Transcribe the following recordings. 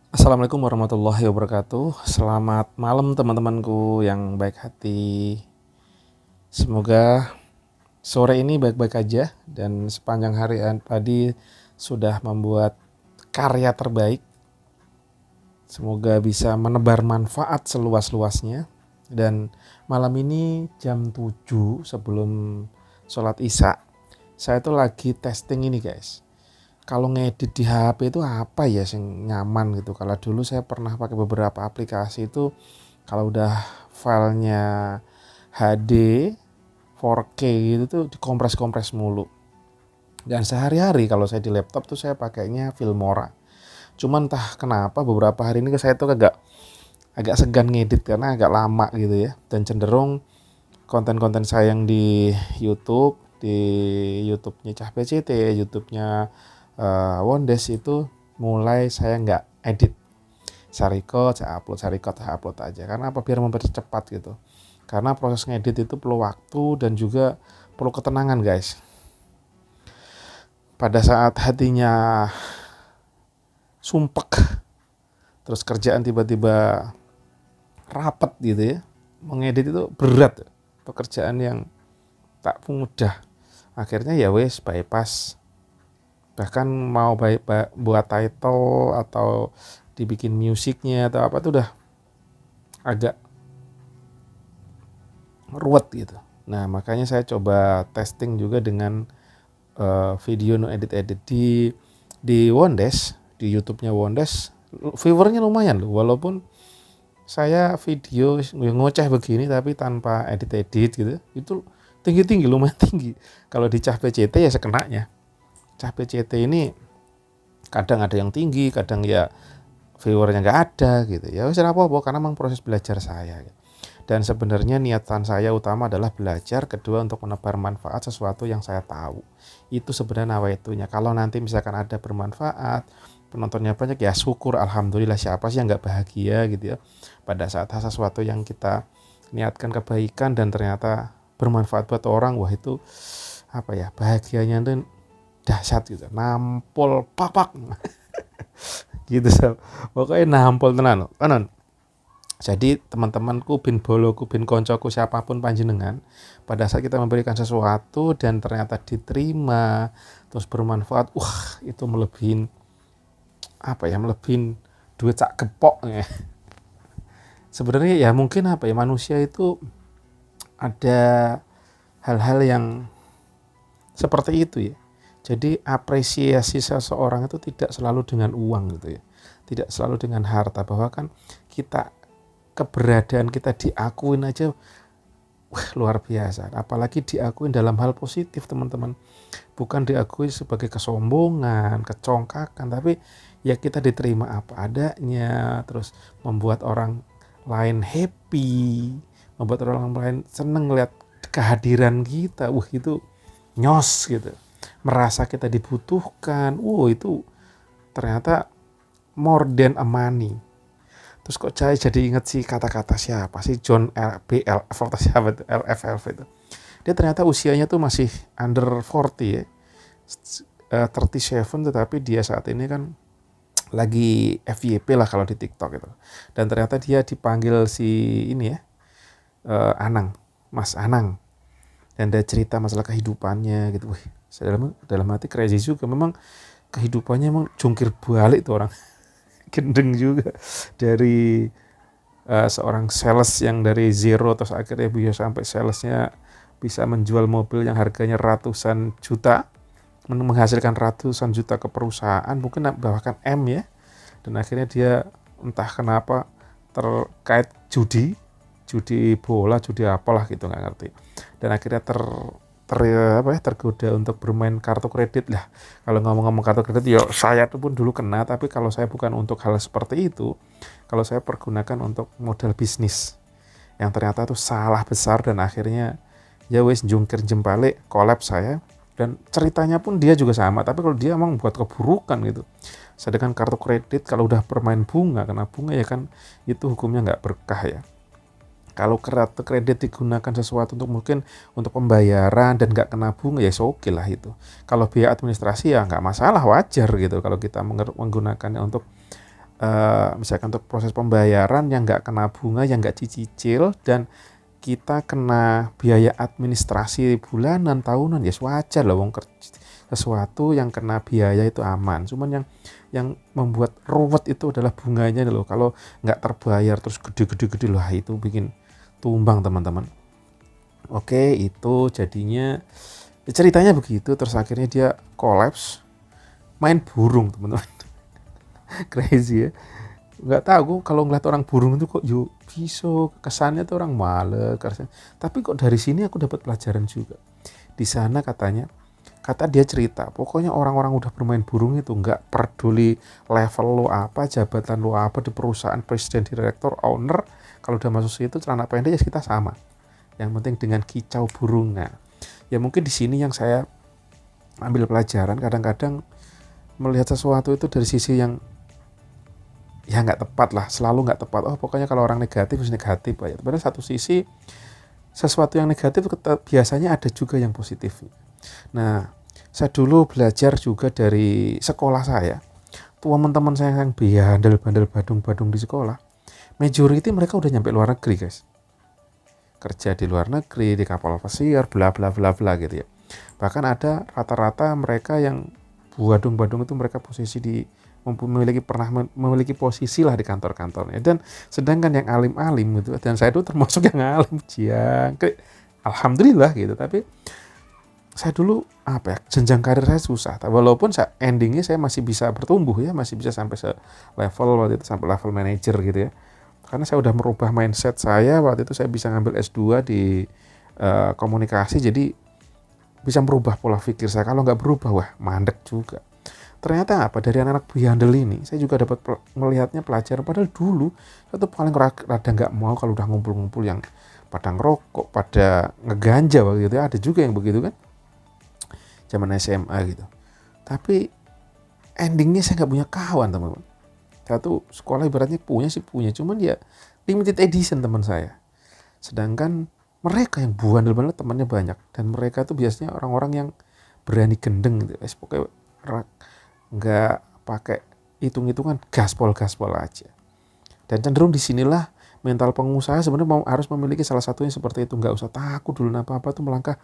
Assalamualaikum warahmatullahi wabarakatuh. Selamat malam teman-temanku yang baik hati. Semoga sore ini baik-baik aja dan sepanjang hari tadi sudah membuat karya terbaik. Semoga bisa menebar manfaat seluas-luasnya. Dan malam ini jam 7 sebelum sholat isya, saya tuh lagi testing ini guys. Kalau ngedit di HP itu apa ya yang nyaman gitu. Kalau dulu saya pernah pakai beberapa aplikasi itu, kalau udah filenya HD 4K gitu tuh dikompres-kompres mulu. Dan sehari-hari kalau saya di laptop tuh saya pakainya Filmora. Cuman entah kenapa beberapa hari ini saya tuh agak agak segan ngedit karena agak lama gitu ya. Dan cenderung konten-konten saya yang di YouTube, di YouTube-nya Cah PCT, YouTube-nya Wondes itu mulai saya nggak edit. Saya record, saya upload aja. Karena apa? Biar mempercepat gitu. Karena proses ngedit itu perlu waktu dan juga perlu ketenangan guys. Pada saat hatinya sumpek, terus kerjaan tiba-tiba rapet gitu ya, mengedit itu berat, pekerjaan yang tak mudah. Akhirnya ya wes bypass, bahkan mau buat title atau dibikin musiknya atau apa tuh udah agak ruwet gitu. Nah makanya saya coba testing juga dengan video no edit di Wondes, di YouTube-nya Wondes. Viewernya lumayan loh, walaupun saya video ngoceh begini tapi tanpa edit gitu, itu tinggi lumayan tinggi. Kalau di Cah PCT ya sekenanya. Cah PCT ini kadang ada yang tinggi, kadang ya viewernya nggak ada gitu ya. Wis ora apa-apa karena memang proses belajar saya gitu. Dan sebenarnya niatan saya utama adalah belajar, kedua untuk menebar manfaat sesuatu yang saya tahu. Itu sebenarnya nawaitunya. Kalau nanti misalkan ada bermanfaat, penontonnya banyak, ya syukur, alhamdulillah. Siapa sih yang nggak bahagia gitu ya pada saat sesuatu yang kita niatkan kebaikan dan ternyata bermanfaat buat orang. Wah itu apa ya, bahagianya itu dahsyat gitu, nampol papak gitu. Pokoknya nampol tenan kanan. Jadi teman-temanku, bin boloku, bin koncoku, siapapun panjenengan, pada saat kita memberikan sesuatu dan ternyata diterima, terus bermanfaat, itu melebihin apa ya, melebihin duit sak gepok ya. Sebenarnya ya mungkin apa ya, manusia itu ada hal-hal yang seperti itu ya. Jadi apresiasi seseorang itu tidak selalu dengan uang gitu ya. Tidak selalu dengan harta, bahwa kan kita, keberadaan kita diakuin aja, wah luar biasa. Apalagi diakuin dalam hal positif teman-teman. Bukan diakui sebagai kesombongan, kecongkakan, tapi ya kita diterima apa adanya, terus membuat orang lain happy, membuat orang lain seneng lihat kehadiran kita. Itu nyos gitu. Merasa kita dibutuhkan. Itu ternyata more than a money. Terus kok saya jadi inget sih kata-kata siapa sih, John BLF atau siapa itu, LFF itu. Dia ternyata usianya tuh masih under 40 ya. 37, tetapi dia saat ini kan lagi FYP lah kalau di TikTok itu. Dan ternyata dia dipanggil si ini ya, Anang, Mas Anang. Dan dia cerita masalah kehidupannya gitu. Wih, saya dalam hati crazy juga. Memang kehidupannya emang jungkir balik tuh orang. Gendeng juga. Dari seorang sales yang dari zero terus akhirnya bisa sampai salesnya bisa menjual mobil yang harganya ratusan juta, menghasilkan ratusan juta ke perusahaan, mungkin bahkan M ya. Dan akhirnya dia entah kenapa terkait judi bola, judi apalah gitu, nggak ngerti. Dan akhirnya tergoda untuk bermain kartu kredit lah. Kalau ngomong-ngomong kartu kredit, saya tuh pun dulu kena, tapi kalau saya bukan untuk hal seperti itu. Kalau saya pergunakan untuk modal bisnis yang ternyata tuh salah besar, dan akhirnya ya wes jungkir jempalik, kolaps saya. Dan ceritanya pun dia juga sama, tapi kalau dia emang buat keburukan gitu. Sedangkan kartu kredit kalau udah permain bunga, kena bunga ya kan, itu hukumnya nggak berkah ya. Kalau kartu kredit digunakan sesuatu untuk mungkin untuk pembayaran dan nggak kena bunga, ya oke lah itu. Kalau biaya administrasi ya nggak masalah, wajar gitu kalau kita menggunakannya untuk misalkan untuk proses pembayaran yang nggak kena bunga, yang nggak dicicil, dan kita kena biaya administrasi bulanan, tahunan, ya wajar lah, wong sesuatu yang kena biaya itu aman. Cuman yang membuat ruwet itu adalah bunganya loh. Kalau nggak terbayar terus gede-gede lah, itu bikin tumbang teman-teman. Oke, itu jadinya ceritanya begitu. Terus akhirnya dia kolaps, main burung teman-teman. Crazy ya. Nggak tahu, gue kalau ngeliat orang burung itu kok yuk bisa, kesannya tuh orang males. Tapi kok dari sini aku dapat pelajaran juga. Di sana kata dia cerita, pokoknya orang-orang udah bermain burung itu nggak peduli level lo apa, jabatan lo apa di perusahaan, presiden, direktur, owner, kalau udah masuk situ celana pendek ya kita sama. Yang penting dengan kicau burungnya. Ya mungkin di sini yang saya ambil pelajaran, kadang-kadang melihat sesuatu itu dari sisi yang ya nggak tepat lah, selalu nggak tepat. Oh pokoknya kalau orang negatif harus negatif aja. Padahal satu sisi sesuatu yang negatif biasanya ada juga yang positif. Nah, saya dulu belajar juga dari sekolah saya. Teman-teman saya yang bandel-bandel badung-badung di sekolah, majority mereka udah nyampe luar negeri guys. Kerja di luar negeri, di kapal pesiar, bla bla bla bla gitu ya. Bahkan ada rata-rata mereka yang badung-badung itu mereka posisi di pernah memiliki posisi lah di kantor-kantornya. Dan sedangkan yang alim-alim gitu, dan saya itu termasuk yang alim, alhamdulillah gitu. Tapi saya dulu jenjang karir saya susah. Walaupun endingnya saya masih bisa bertumbuh ya, masih bisa sampai level waktu itu, sampai level manager gitu ya. Karena saya udah merubah mindset saya, waktu itu saya bisa ngambil S2 di komunikasi, jadi bisa merubah pola pikir saya. Kalau nggak berubah, wah mandek juga. Ternyata dari anak-anak bandel ini saya juga dapat melihatnya pelajaran. Padahal dulu saya tuh paling rada nggak mau kalau udah ngumpul-ngumpul yang pada ngerokok, pada ngeganja waktu itu. Ada juga yang begitu kan, zaman SMA gitu. Tapi endingnya saya nggak punya kawan teman-teman. Saya tuh sekolah ibaratnya punya, cuman ya limited edition teman saya. Sedangkan mereka yang bandel banget temannya banyak, dan mereka tuh biasanya orang-orang yang berani gendeng gitu. Pokoknya nggak pakai hitung-hitungan, gaspol aja. Dan cenderung disinilah mental pengusaha sebenarnya harus memiliki salah satunya seperti itu. Nggak usah takut dulu apa-apa tuh melangkah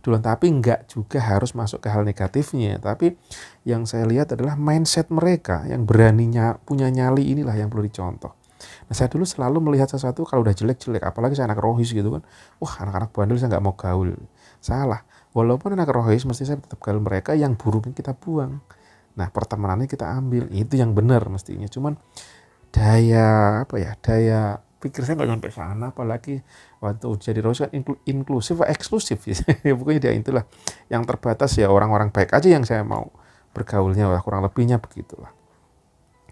duluan. Tapi nggak juga harus masuk ke hal negatifnya. Tapi yang saya lihat adalah mindset mereka yang beraninya punya nyali, inilah yang perlu dicontoh. Nah saya dulu selalu melihat sesuatu kalau udah jelek-jelek, apalagi saya anak rohis gitu kan, wah anak-anak bandel saya nggak mau gaul. Salah. Walaupun anak rohis mesti saya tetap gaul mereka, yang buruknya kita buang. Nah pertemanannya kita ambil, itu yang benar mestinya. Cuman daya pikir saya nggak nyampe sana, apalagi waktu jadi rohis kan inklusif, eksklusif ya. Pokoknya dia itulah yang terbatas ya, orang-orang baik aja yang saya mau bergaulnya, lah kurang lebihnya begitulah.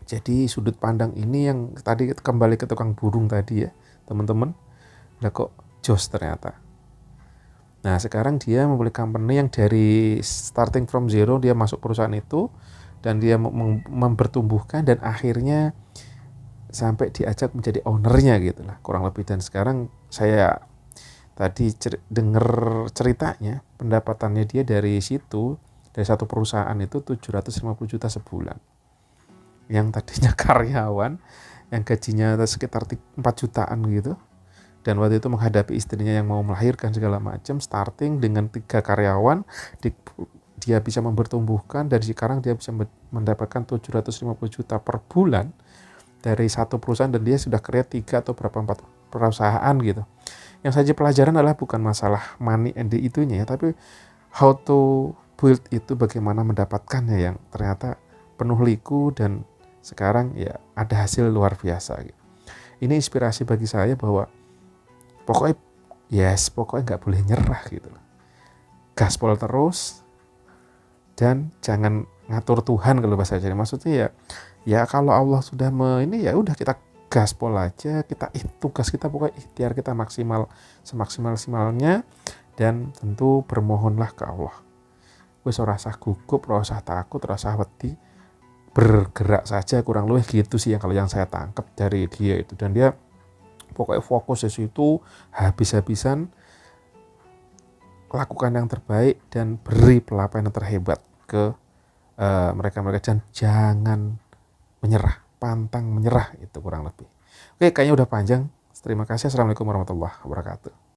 Jadi sudut pandang ini yang tadi kembali ke tukang burung tadi ya teman-teman, lah kok jos ternyata. Nah sekarang dia memiliki company yang dari starting from zero, dia masuk perusahaan itu dan dia mempertumbuhkan dan akhirnya sampai diajak menjadi ownernya gitu lah kurang lebih. Dan sekarang saya tadi dengar ceritanya, pendapatannya dia dari situ, dari satu perusahaan itu 750 juta sebulan. Yang tadinya karyawan yang gajinya sekitar 4 jutaan gitu, dan waktu itu menghadapi istrinya yang mau melahirkan segala macam, starting dengan 3 karyawan dia bisa mempertumbuhkan, dan sekarang dia bisa mendapatkan 750 juta per bulan dari satu perusahaan, dan dia sudah create 3 atau berapa 4 perusahaan gitu. Yang saja pelajaran adalah bukan masalah money and the itunya ya, tapi how to build itu, bagaimana mendapatkannya yang ternyata penuh liku dan sekarang ya ada hasil luar biasa gitu. Ini inspirasi bagi saya bahwa pokoknya nggak boleh nyerah gitu. Gaspol terus dan jangan ngatur Tuhan kalau bahasa Jawa. Maksudnya ya kalau Allah sudah ini ya udah kita gaspol aja, kita tugas kita pokoknya ikhtiar kita semaksimalnya, dan tentu bermohonlah ke Allah. Wis ora usah gugup, ora usah takut, ora usah wedi, bergerak saja, kurang lebih gitu sih yang kalau yang saya tangkap dari dia itu. Dan dia pokoknya fokus di situ habis-habisan, lakukan yang terbaik dan beri pelapaian yang terhebat ke mereka-mereka, dan jangan menyerah. pantang menyerah, itu kurang lebih. Oke, kayaknya udah panjang. Terima kasih. Assalamualaikum warahmatullahi wabarakatuh.